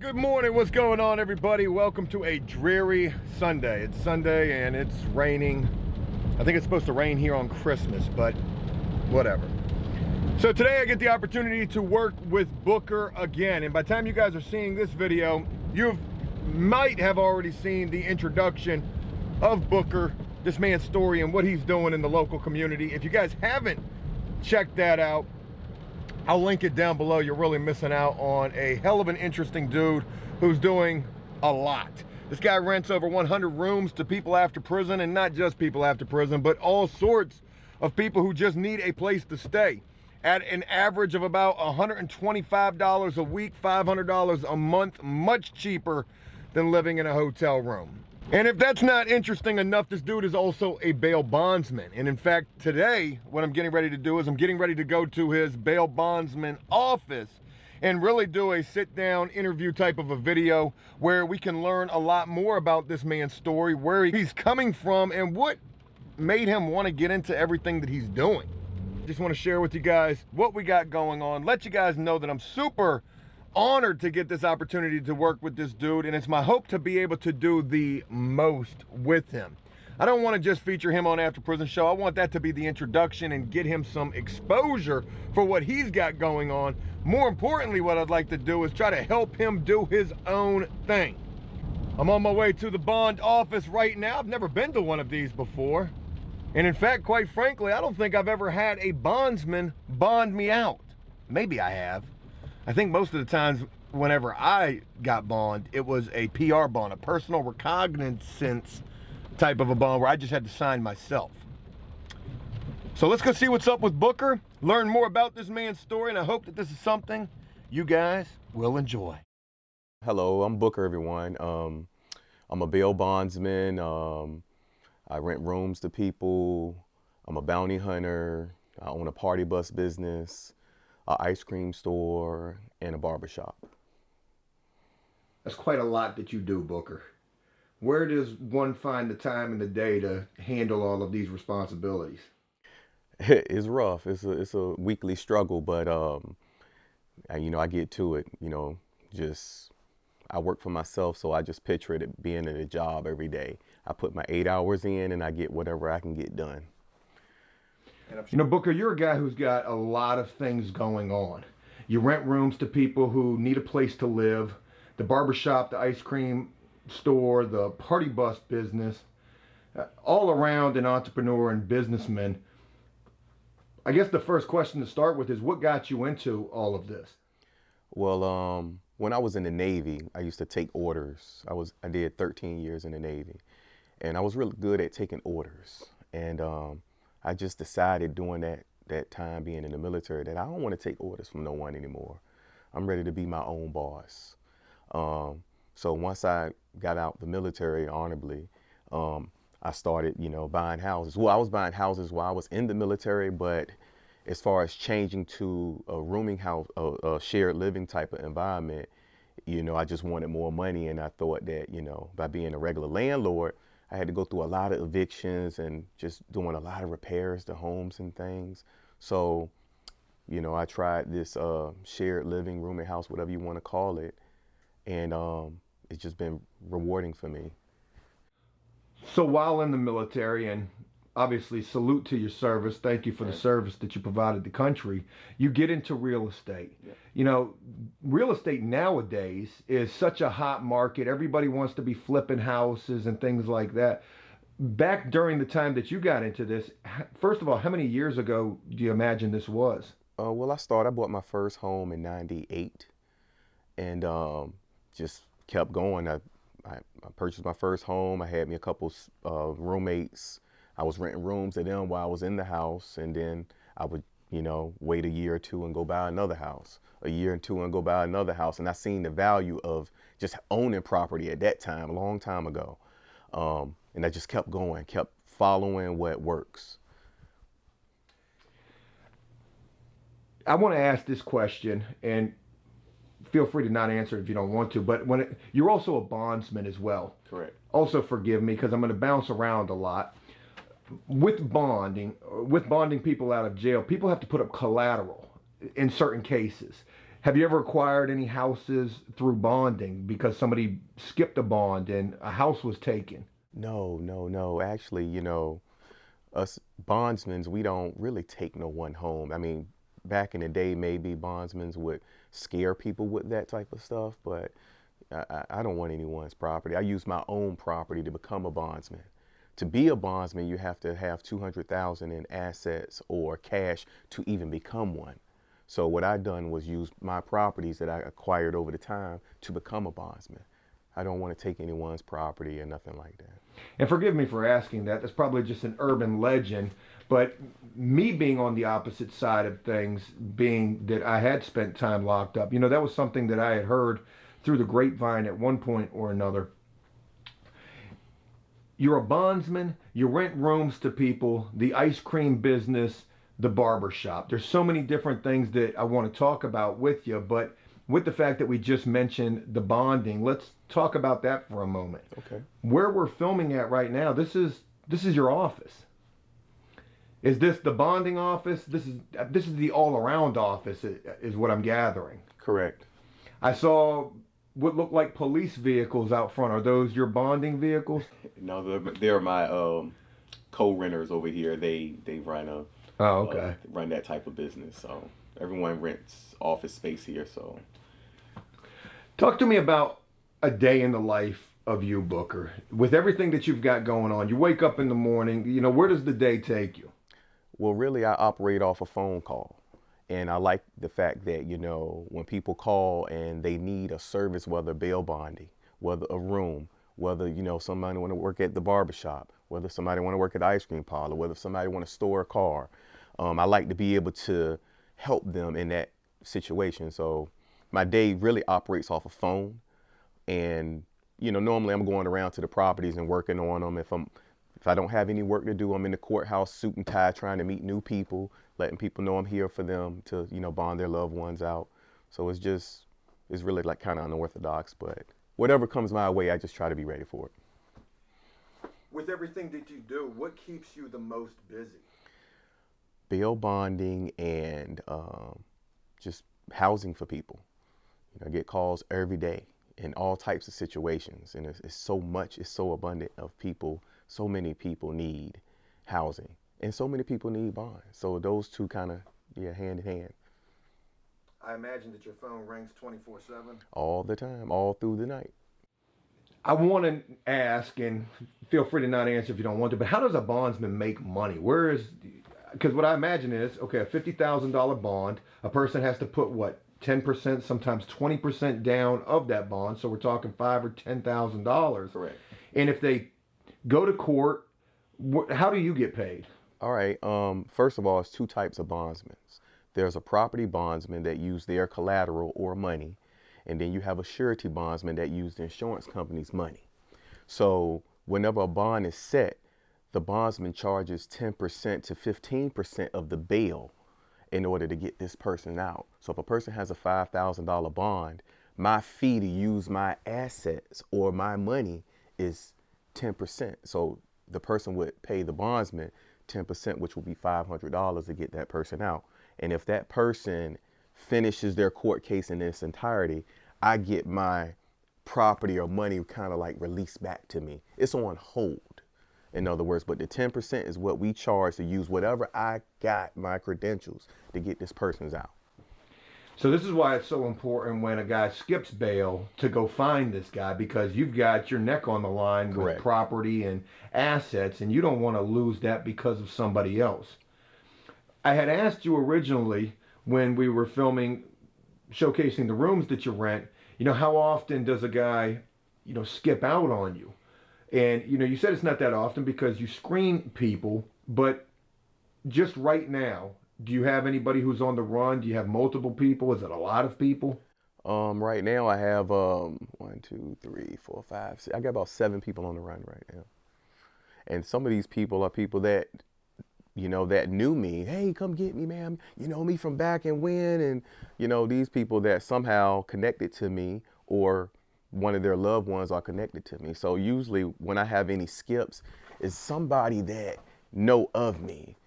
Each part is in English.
Good morning, what's going on everybody? Welcome to a dreary Sunday. It's Sunday and it's raining. I think it's supposed to rain here on Christmas, but whatever. So today I get the opportunity to work with Booker again. And by the time you guys are seeing this video, you might have already seen the introduction of Booker, this man's story and what he's doing in the local community. If you guys haven't checked that out, I'll link it down below. You're really missing out on a hell of an interesting dude who's doing a lot. This guy rents over 100 rooms to people after prison, and not just people after prison, but all sorts of people who just need a place to stay at an average of about $125 a week, $500 a month, much cheaper than living in a hotel room. And if that's not interesting enough, this dude is also a bail bondsman. And in fact, today, what I'm getting ready to do is I'm getting ready to go to his bail bondsman office and really do a sit-down interview type of a video where we can learn a lot more about this man's story, where he's coming from, and what made him want to get into everything that he's doing. Just want to share with you guys what we got going on, let you guys know that I'm super honored to get this opportunity to work with this dude, and it's my hope to be able to do the most with him. I don't want to just feature him on After Prison Show. I want that to be the introduction and get him some exposure for what he's got going on. More importantly, what I'd like to do is try to help him do his own thing. I'm on my way to the bond office right now. I've never been to one of these before. And in fact, quite frankly, I don't think I've ever had a bondsman bond me out. Maybe I have. I think most of the times whenever I got bond, it was a PR bond, a personal recognizance type of a bond where I just had to sign myself. So let's go see what's up with Booker, learn more about this man's story, and I hope that this is something you guys will enjoy. Hello, I'm Booker, everyone. I'm a bail bondsman. I rent rooms to people. I'm a bounty hunter. I own a party bus business, an ice cream store, and a barbershop. That's quite a lot that you do, Booker. Where does one find the time in the day to handle all of these responsibilities? It's rough. It's a weekly struggle, but I get to it. I work for myself, so I just picture it being at a job every day. I put my 8 hours in, and I get whatever I can get done. You know, Booker, you're a guy who's got a lot of things going on. You rent rooms to people who need a place to live, the barbershop, the ice cream store, the party bus business, all around an entrepreneur and businessman. I guess the first question to start with is, what got you into all of this? Well, when I was in the Navy, I used to take orders. I did 13 years in the Navy, and I was really good at taking orders. And I just decided during that time being in the military that I don't want to take orders from no one anymore. I'm ready to be my own boss. So once I got out the military honorably, I started, buying houses. Well, I was buying houses while I was in the military, but as far as changing to a rooming house, a shared living type of environment, I just wanted more money, and I thought that, by being a regular landlord, I had to go through a lot of evictions and just doing a lot of repairs to homes and things. So, I tried this shared living, rooming house, whatever you want to call it, and it's just been rewarding for me. So while in the military, and obviously salute to your service, thank you for the service that you provided the country, you get into real estate. Yeah. Real estate nowadays is such a hot market. Everybody wants to be flipping houses and things like that. Back during the time that you got into this, first of all, how many years ago do you imagine this was? Well, I bought my first home in '98, and just kept going. I purchased my first home. I had me a couple roommates. I was renting rooms to them while I was in the house, and then I would, wait a year or two and go buy another house, a year or two and go buy another house. And I seen the value of just owning property at that time, a long time ago. And I just kept going, kept following what works. I want to ask this question, and feel free to not answer it if you don't want to, but you're also a bondsman as well. Correct. Also forgive me because I'm going to bounce around a lot. With bonding people out of jail, people have to put up collateral in certain cases. Have you ever acquired any houses through bonding because somebody skipped a bond and a house was taken? No, no, no. Actually, us bondsmen, we don't really take no one home. I mean, back in the day, maybe bondsmen would scare people with that type of stuff, but I don't want anyone's property. I use my own property to become a bondsman. To be a bondsman, you have to have 200,000 in assets or cash to even become one. So what I done was use my properties that I acquired over the time to become a bondsman. I don't want to take anyone's property or nothing like that. And forgive me for asking that. That's probably just an urban legend. But me being on the opposite side of things, being that I had spent time locked up, that was something that I had heard through the grapevine at one point or another. You're a bondsman, you rent rooms to people, the ice cream business, the barber shop. There's so many different things that I want to talk about with you, but with the fact that we just mentioned the bonding, let's talk about that for a moment. Okay. Where we're filming at right now, this is your office. Is this the bonding office? This is the all-around office, is what I'm gathering. Correct. I saw what looked like police vehicles out front. Are those your bonding vehicles? No, they're my co-renters over here. They run run that type of business. So everyone rents office space here. So talk to me about a day in the life of you, Booker. With everything that you've got going on, you wake up in the morning. Where does the day take you? Well, really, I operate off a phone call. And I like the fact that, when people call and they need a service, whether bail bonding, whether a room, whether, somebody want to work at the barbershop, whether somebody want to work at the ice cream parlor, whether somebody want to store a car. I like to be able to help them in that situation. So my day really operates off a phone. And, normally I'm going around to the properties and working on them. If I don't have any work to do, I'm in the courthouse, suit and tie, trying to meet new people, letting people know I'm here for them to, bond their loved ones out. So it's really like kind of unorthodox, but whatever comes my way, I just try to be ready for it. With everything that you do, what keeps you the most busy? Bail bonding and just housing for people. I get calls every day in all types of situations, and it's so abundant of people. So many people need housing, and so many people need bonds. So those two kind of, hand in hand. I imagine that your phone rings 24/7? All the time, all through the night. I want to ask, and feel free to not answer if you don't want to, but how does a bondsman make money? Because what I imagine is, okay, a $50,000 bond, a person has to put what, 10%, sometimes 20% down of that bond. So we're talking $5,000 or $10,000. Correct. And if they go to court, how do you get paid? All right. First of all, it's two types of bondsmen. There's a property bondsman that use their collateral or money, and then you have a surety bondsman that use the insurance company's money. So whenever a bond is set, the bondsman charges 10% to 15% of the bail in order to get this person out. So if a person has a $5,000 bond, my fee to use my assets or my money is 10%. So the person would pay the bondsman 10%, which will be $500 to get that person out. And if that person finishes their court case in its entirety, I get my property or money kind of like released back to me. It's on hold, in other words, but the 10% is what we charge to use whatever I got, my credentials, to get this person's out. So this is why it's so important when a guy skips bail to go find this guy, because you've got your neck on the line. Correct. With property and assets, and you don't want to lose that because of somebody else. I had asked you originally when we were filming, showcasing the rooms that you rent, how often does a guy, skip out on you? And, you said it's not that often because you screen people, but just right now, do you have anybody who's on the run? Do you have multiple people? Is it a lot of people? Right now I have 1, 2, 3, 4, 5, 6. I got about 7 people on the run right now. And some of these people are people that, that knew me. Hey, come get me, man. You know me from back and when. And, these people that somehow connected to me, or one of their loved ones are connected to me. So usually when I have any skips, it's somebody that know of me.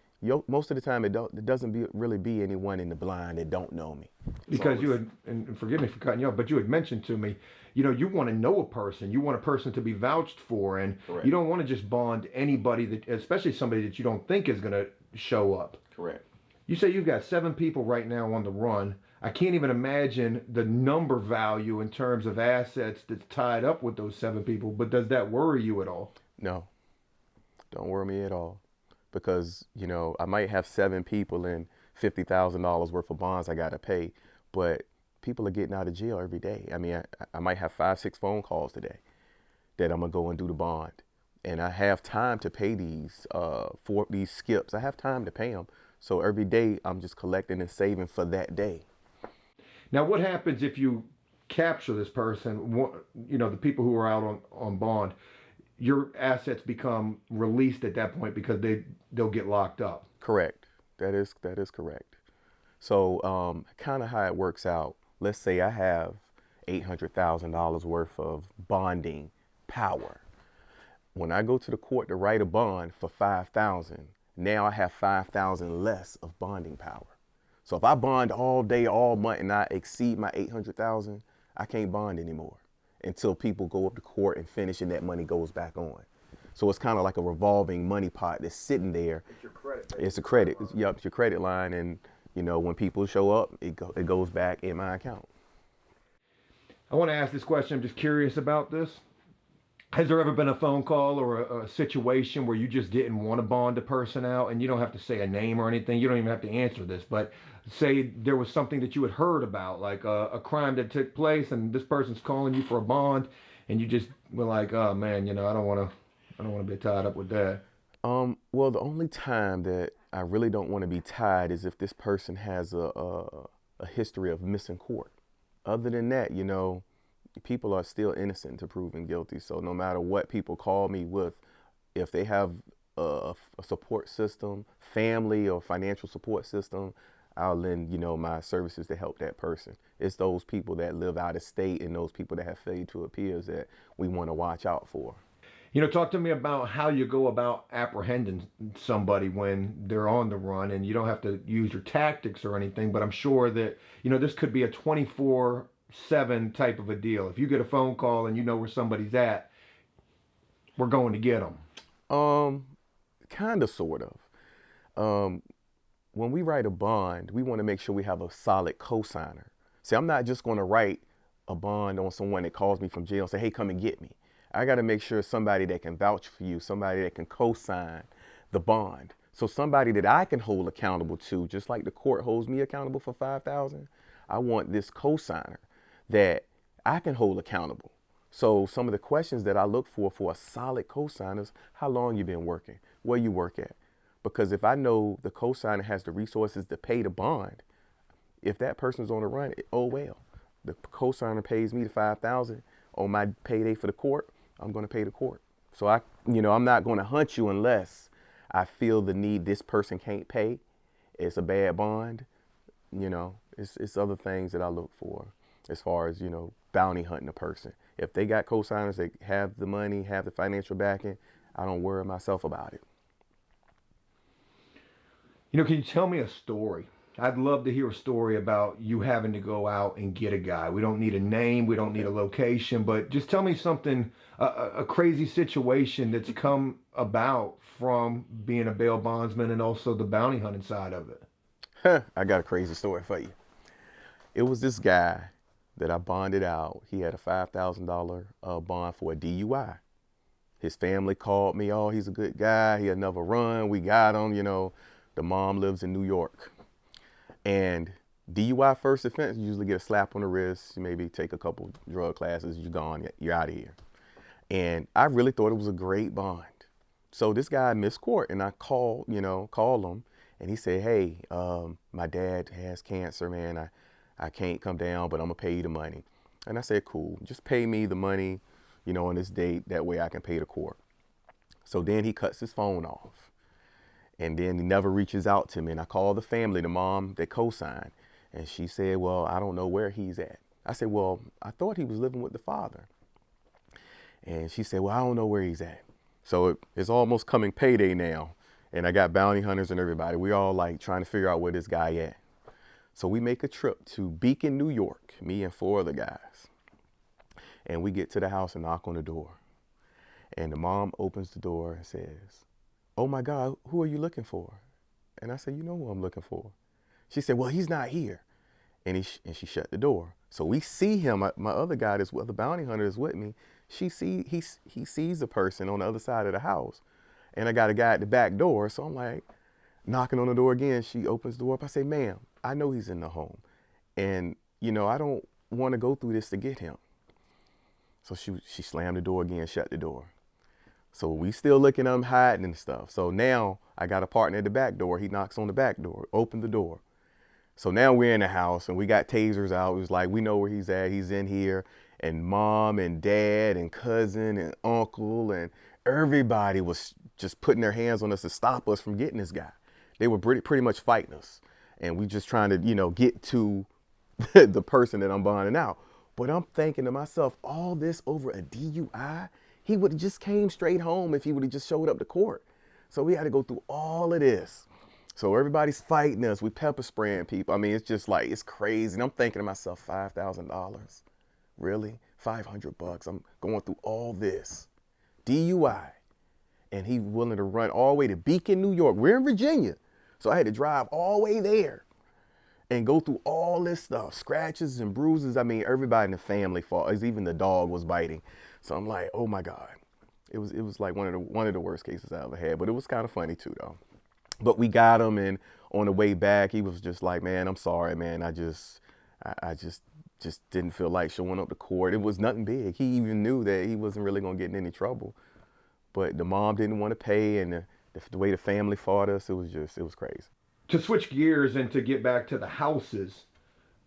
most of the time, it doesn't really be anyone in the blind that don't know me. Because you had, and forgive me for cutting you off, but you had mentioned to me, you want to know a person, you want a person to be vouched for, and Correct. You don't want to just bond anybody, that, especially somebody that you don't think is going to show up. Correct. You say you've got 7 people right now on the run. I can't even imagine the number value in terms of assets that's tied up with those 7 people, but does that worry you at all? No, don't worry me at all. Because, I might have 7 people and $50,000 worth of bonds I got to pay, but people are getting out of jail every day. I mean, I might have 5, 6 phone calls today that I'm going to go and do the bond. And I have time to pay these skips. I have time to pay them. So every day I'm just collecting and saving for that day. Now, what happens if you capture this person, the people who are out on bond? Your assets become released at that point because they'll get locked up. Correct. That is correct. So kind of how it works out. Let's say I have $800,000 worth of bonding power. When I go to the court to write a bond for $5,000, now I have $5,000 less of bonding power. So if I bond all day, all month, and I exceed my $800,000, I can't bond anymore until people go up to court and finish and that money goes back on. So it's kind of like a revolving money pot that's sitting there. It's your credit. It's a credit. It's your credit line. And, when people show up, it goes back in my account. I want to ask this question. I'm just curious about this. Has there ever been a phone call or a situation where you just didn't want to bond a person out? And you don't have to say a name or anything. You don't even have to answer this. But say there was something that you had heard about, like a crime that took place, and this person's calling you for a bond, and you just were like, "Oh man, I don't want to be tied up with that." Well, the only time that I really don't want to be tied is if this person has a history of missing court. Other than that, people are still innocent until proven guilty. So no matter what people call me with, if they have a support system, family or financial support system, I'll lend, my services to help that person. It's those people that live out of state and those people that have failure to appears that we want to watch out for. Talk to me about how you go about apprehending somebody when they're on the run, and you don't have to use your tactics or anything, but I'm sure that, this could be a 24/7 type of a deal. If you get a phone call and you know where somebody's at, we're going to get them. Kind of, sort of. When we write a bond, we want to make sure we have a solid cosigner. See, I'm not just going to write a bond on someone that calls me from jail and say, "Hey, come and get me." I got to make sure somebody that can vouch for you, somebody that can co-sign the bond. So somebody that I can hold accountable to, just like the court holds me accountable for $5,000. I want this co-signer that I can hold accountable. So some of the questions that I look for a solid co-signer is how long you been working, where you work at. Because if I know the co-signer has the resources to pay the bond, if that person's on the run, oh well. The co-signer pays me the $5,000 on my payday for the court, I'm going to pay the court. So I'm not going to hunt you unless I feel the need this person can't pay. It's a bad bond. It's other things that I look for as far as, bounty hunting a person. If they got co-signers that have the money, have the financial backing, I don't worry myself about it. Can you tell me a story? I'd love to hear a story about you having to go out and get a guy. We don't need a name, we don't need a location, but just tell me something, a crazy situation that's come about from being a bail bondsman and also the bounty hunting side of it. I got a crazy story for you. It was this guy that I bonded out. He had a $5,000 bond for a DUI. His family called me, "Oh, he's a good guy. He'll never run. We got him." The mom lives in New York. And DUI first offense, you usually get a slap on the wrist, you maybe take a couple drug classes, you're gone, you're out of here. And I really thought it was a great bond. So this guy missed court, and I called him, and he said, "Hey, my dad has cancer, man. I can't come down, but I'm gonna pay you the money." And I said, "Cool, just pay me the money, on this date, that way I can pay the court." So then he cuts his phone off. And then he never reaches out to me. And I called the family, the mom that co-signed. And she said, "Well, I don't know where he's at." I said, "Well, I thought he was living with the father." And she said, "Well, I don't know where he's at." So it's almost coming payday now. And I got bounty hunters and everybody. We all like trying to figure out where this guy at. So we make a trip to Beacon, New York, me and 4 other guys. And we get to the house and knock on the door. And the mom opens the door and says, "Oh my God, who are you looking for?" And I said, "You know who I'm looking for." She said, "Well, he's not here." And she shut the door. So we see him. My other guy, the bounty hunter is with me. He sees the person on the other side of the house. And I got a guy at the back door. So I'm like, knocking on the door again. She opens the door up. I say, "Ma'am, I know he's in the home. And, I don't want to go through this to get him." So she slammed the door again, shut the door. So we still looking at him hiding and stuff. So now I got a partner at the back door. He knocks on the back door, open the door. So now we're in the house and we got tasers out. It was like, we know where he's at. He's in here. And mom and dad and cousin and uncle and everybody was just putting their hands on us to stop us from getting this guy. They were pretty much fighting us. And we just trying to, get to the person that I'm bonding out. But I'm thinking to myself, all this over a DUI? He would have just came straight home if he would have just showed up to court. So we had to go through all of this. So everybody's fighting us. We pepper spraying people. I mean, it's just like, it's crazy. And I'm thinking to myself, $5,000? Really? $500? I'm going through all this. DUI. And he willing to run all the way to Beacon, New York. We're in Virginia. So I had to drive all the way there and go through all this stuff. Scratches and bruises. I mean, everybody in the family fought. Even the dog was biting. So I'm like, oh my God. It was like one of the worst cases I ever had. But it was kind of funny too, though. But we got him, and on the way back, he was just like, "Man, I'm sorry, man. I just didn't feel like showing up to court." It was nothing big. He even knew that he wasn't really gonna get in any trouble. But the mom didn't want to pay, and the way the family fought us, it was crazy. To switch gears and to get back to the houses,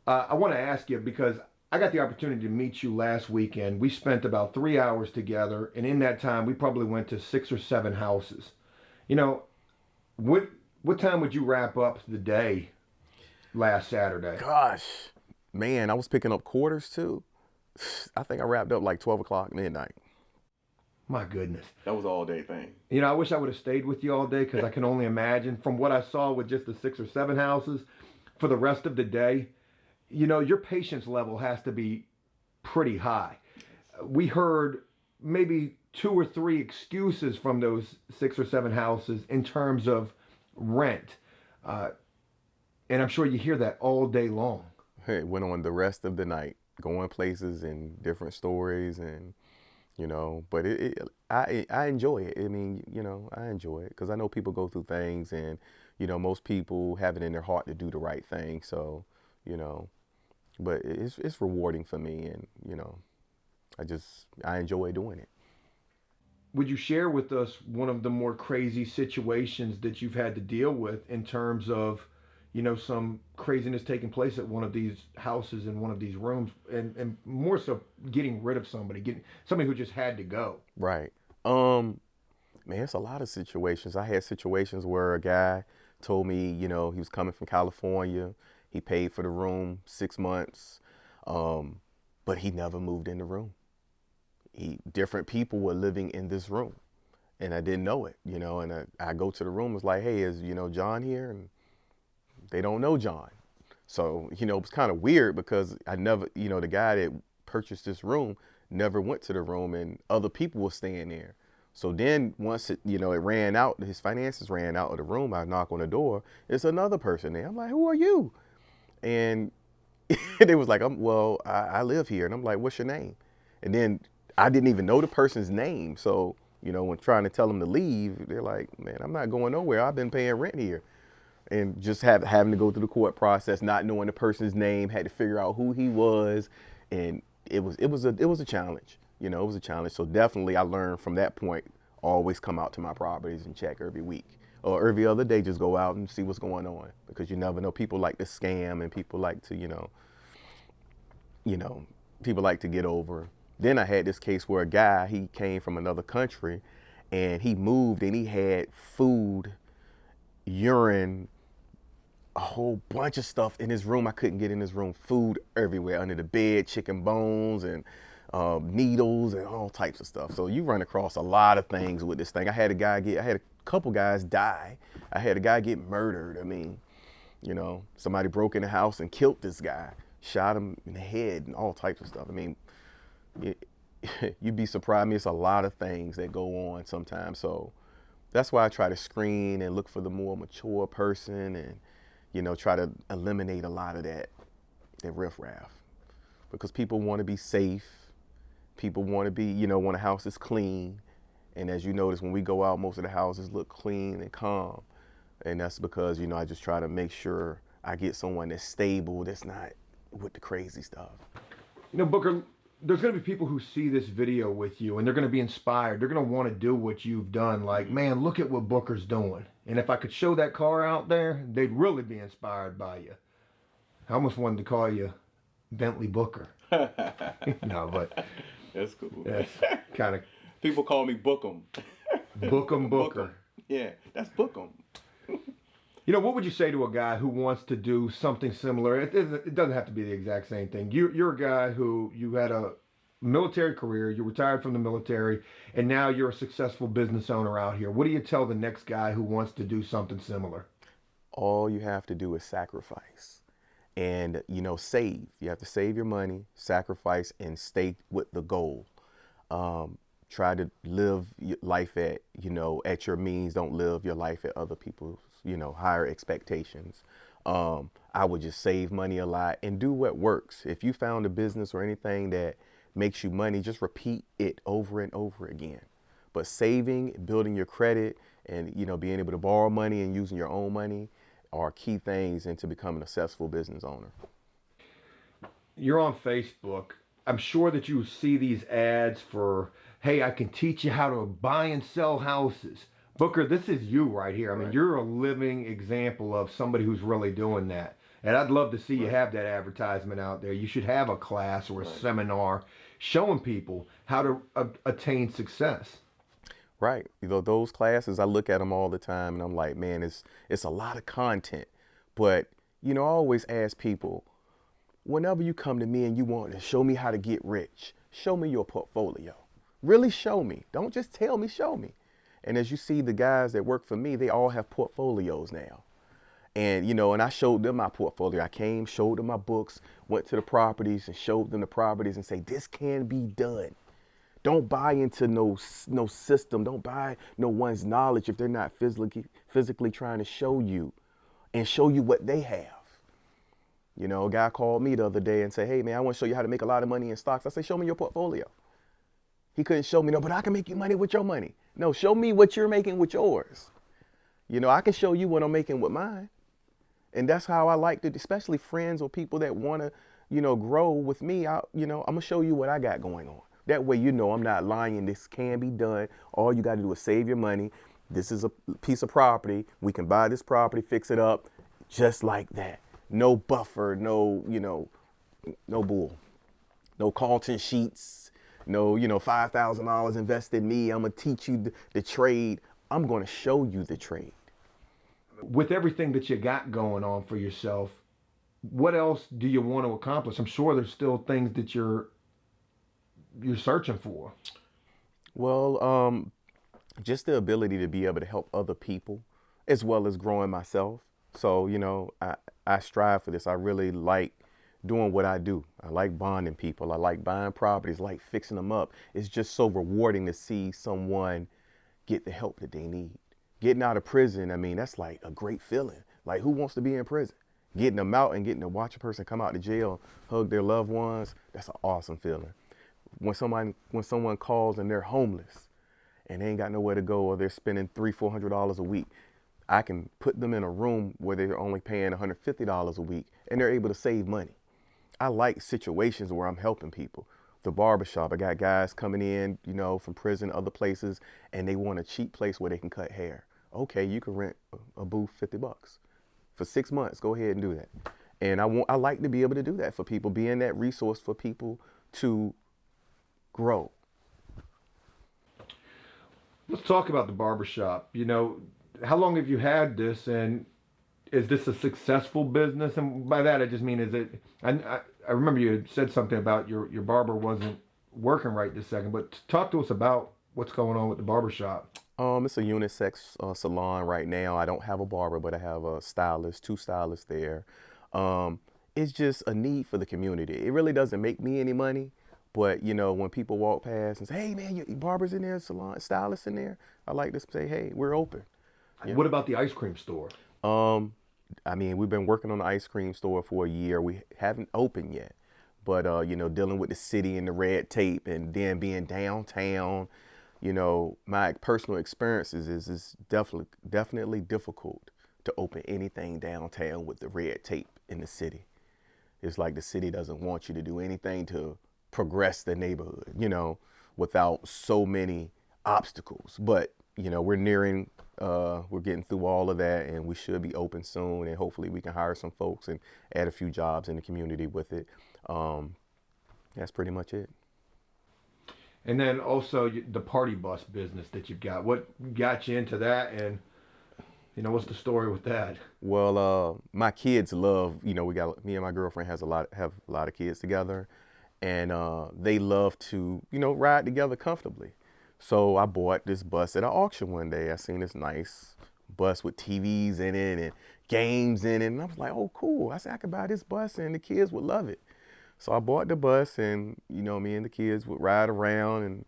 I want to ask you, because I got the opportunity to meet you last weekend. We spent about 3 hours together, and in that time, we probably went to 6 or 7 houses. What time would you wrap up the day last Saturday? Gosh, man, I was picking up quarters too. I think I wrapped up like 12 o'clock midnight. My goodness. That was all day thing. I wish I would have stayed with you all day, because I can only imagine from what I saw with just the 6 or 7 houses for the rest of the day. Your patience level has to be pretty high. We heard maybe 2 or 3 excuses from those 6 or 7 houses in terms of rent. And I'm sure you hear that all day long. It went on the rest of the night, going places and different stories, and but I enjoy it. I mean, I enjoy it because I know people go through things, and most people have it in their heart to do the right thing. So but it's rewarding for me, and I enjoy doing it. Would you share with us one of the more crazy situations that you've had to deal with in terms of, some craziness taking place at one of these houses in one of these rooms, and more so getting rid of somebody who just had to go? Right. Man, it's a lot of situations. I had situations where a guy told me, he was coming from California. He paid for the room 6 months, but he never moved in the room. Different people were living in this room, and I didn't know it, and I go to the room, it's like, "Hey, is, John here?" And they don't know John. So, it was kind of weird because I never, the guy that purchased this room never went to the room, and other people were staying there. So then once it, it ran out, his finances ran out of the room, I knock on the door, it's another person there. I'm like, "Who are you?" And they was like, I live here. And I'm like, "What's your name?" And then I didn't even know the person's name. So, when trying to tell them to leave, they're like, "Man, I'm not going nowhere. I've been paying rent here." And just having to go through the court process, not knowing the person's name, had to figure out who he was. And it was a challenge. It was a challenge. So definitely I learned from that point, always come out to my properties and check every week. Or every other day, just go out and see what's going on. Because you never know. People like to scam, and people like to, people like to get over. Then I had this case where a guy, he came from another country, and he moved, and he had food, urine, a whole bunch of stuff in his room I couldn't get in his room. Food everywhere, under the bed, chicken bones, and needles and all types of stuff. So you run across a lot of things with this thing. I had a couple guys die. I had a guy get murdered. I mean, you know, somebody broke in the house and killed this guy, shot him in the head and all types of stuff. I mean, you'd be surprised. I mean, it's a lot of things that go on sometimes. So that's why I try to screen and look for the more mature person and, you know, try to eliminate a lot of that riffraff. Because people want to be safe. People want to be, you know, when a house is clean. And as you notice, when we go out, most of the houses look clean and calm. And that's because, you know, I just try to make sure I get someone that's stable, that's not with the crazy stuff. You know, Booker, there's going to be people who see this video with you and they're going to be inspired. They're going to want to do what you've done. Like, man, look at what Booker's doing. And if I could show that car out there, they'd really be inspired by you. I almost wanted to call you Bentley Booker. No, but that's cool. That's kind of. People call me Bookem. Booker. Bookem. Yeah, that's Bookem. You know, what would you say to a guy who wants to do something similar? It doesn't have to be the exact same thing. You're a guy who you had a military career, you retired from the military, and now you're a successful business owner out here. What do you tell the next guy who wants to do something similar? All you have to do is sacrifice. And, you know, save. You have to save your money, sacrifice, and stay with the goal. Try to live life at, you know, at your means. Don't live your life at other people's, you know, higher expectations. I would just save money a lot and do what works. If you found a business or anything that makes you money, just repeat it over and over again. But saving, building your credit, and, you know, being able to borrow money and using your own money are key things into becoming a successful business owner. You're on Facebook. I'm sure that you see these ads for, hey, I can teach you how to buy and sell houses. Booker, this is you right here. I mean, you're a living example of somebody who's really doing that. And I'd love to see you have that advertisement out there. You should have a class or a seminar showing people how to attain success. Right. You know, those classes, I look at them all the time and I'm like, man, it's a lot of content. But, you know, I always ask people, whenever you come to me and you want to show me how to get rich, show me your portfolio. Really show me. Don't just tell me, show me. And as you see, the guys that work for me, they all have portfolios now. And, you know, and I showed them my portfolio. I came, showed them my books, went to the properties and showed them the properties and say, this can be done. Don't buy into no system. Don't buy no one's knowledge if they're not physically trying to show you and show you what they have. You know, a guy called me the other day and said, hey, man, I want to show you how to make a lot of money in stocks. I said, show me your portfolio. He couldn't show me, no, but I can make you money with your money. No, show me what you're making with yours. You know, I can show you what I'm making with mine. And that's how I like to, especially friends or people that want to, you know, grow with me. I'm going to show you what I got going on. That way, you know, I'm not lying. This can be done. All you got to do is save your money. This is a piece of property. We can buy this property, fix it up just like that. No buffer, no, you know, no bull, no Carlton sheets, no, you know, $5,000 invest in me. I'm going to teach you the trade. I'm going to show you the trade. With everything that you got going on for yourself, what else do you want to accomplish? I'm sure there's still things that you're searching for. Well, just the ability to be able to help other people as well as growing myself. So, you know, I strive for this. I really like doing what I do. I like bonding people. I like buying properties, like fixing them up. It's just so rewarding to see someone get the help that they need. Getting out of prison, I mean, that's like a great feeling. Like, who wants to be in prison? Getting them out and getting to watch a person come out of jail, hug their loved ones, that's an awesome feeling. When someone calls and they're homeless and they ain't got nowhere to go, or they're spending $300-400 a week, I can put them in a room where they're only paying $150 a week and they're able to save money. I like situations where I'm helping people. The barbershop, I got guys coming in, you know, from prison, other places, and they want a cheap place where they can cut hair. Okay, you can rent a booth $50 for 6 months. Go ahead and do that. And I like to be able to do that for people, being that resource for people to grow. Let's talk about the barbershop. You know, how long have you had this, and is this a successful business? And by that, I just mean, is it, I remember you had said something about your barber wasn't working right this second, but talk to us about what's going on with the barbershop. It's a unisex salon right now. I don't have a barber, but I have a stylist, two stylists there. Um, it's just a need for the community. It really doesn't make me any money, but you know, when people walk past and say, "Hey, man, your barber's in there, salon stylist in there," I like to say, "Hey, we're open." You What about the ice cream store? Um, I mean, we've been working on the ice cream store for a year. We haven't opened yet, but you know, dealing with the city and the red tape, and then being downtown, you know, my personal experiences is it's definitely difficult to open anything downtown with the red tape in the city. It's like the city doesn't want you to do anything to progress the neighborhood, you know, without so many obstacles. But, you know, we're getting through all of that, and we should be open soon. And hopefully we can hire some folks and add a few jobs in the community with it. That's pretty much it. And then also the party bus business that you've got. What got you into that, and what's the story with that? Well, my kids love, you know, me and my girlfriend have a lot of kids together, and they love to, you know, ride together comfortably. So I bought this bus at an auction one day. I seen this nice bus with TVs in it and games in it, and I was like, oh, cool. I said I could buy this bus and the kids would love it. So I bought the bus, and you know, me and the kids would ride around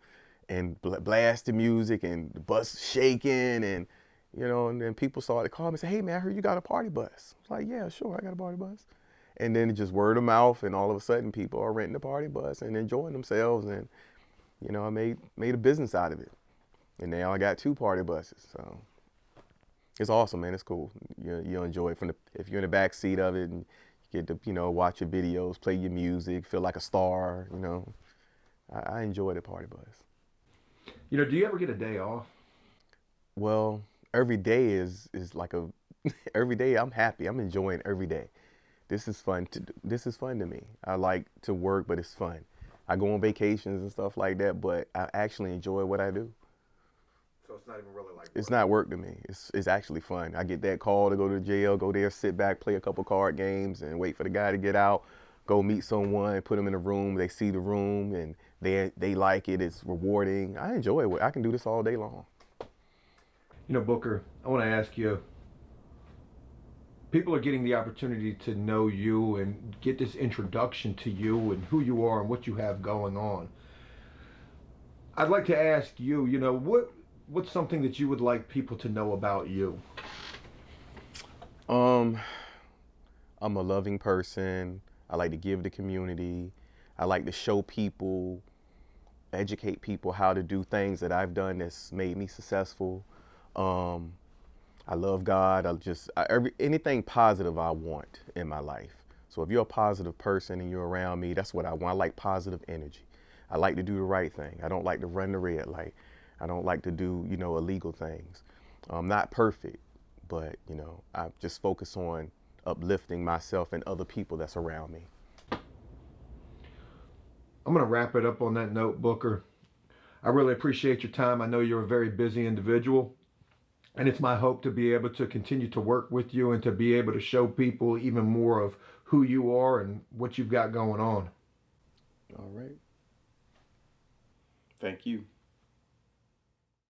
and blast the music, and the bus shaking, and you know, and then people started to call me and say, "Hey man, I heard you got a party bus." I was like, "Yeah, sure, I got a party bus." And then it just word of mouth, and all of a sudden people are renting the party bus and enjoying themselves, and you know, I made a business out of it. And now I got two party buses, so it's awesome, man. It's cool. You enjoy it if you're in the back seat of it, and you get to, you know, watch your videos, play your music, feel like a star. You know, I enjoy the party bus. You know, do you ever get a day off? Well, every day is like every day I'm happy. I'm enjoying every day. This is fun to me. I like to work, but it's fun. I go on vacations and stuff like that, but I actually enjoy what I do. So it's not even really like work. It's not work to me. It's actually fun. I get that call to go to jail, go there, sit back, play a couple card games, and wait for the guy to get out. Go meet someone, put them in a room. They see the room, and they like it. It's rewarding. I enjoy it. I can do this all day long. You know, Booker, I want to ask you, people are getting the opportunity to know you and get this introduction to you and who you are and what you have going on. I'd like to ask you, you know, what's something that you would like people to know about you? I'm a loving person. I like to give the community. I like to show people, educate people how to do things that I've done that's made me successful. I love God. Anything positive I want in my life. So if you're a positive person and you're around me, that's what I want. I like positive energy. I like to do the right thing. I don't like to run the red light. I don't like to do, you know, illegal things. I'm not perfect, but, you know, I just focus on uplifting myself and other people that's around me. I'm going to wrap it up on that note, Booker. I really appreciate your time. I know you're a very busy individual. And it's my hope to be able to continue to work with you and to be able to show people even more of who you are and what you've got going on. All right. Thank you.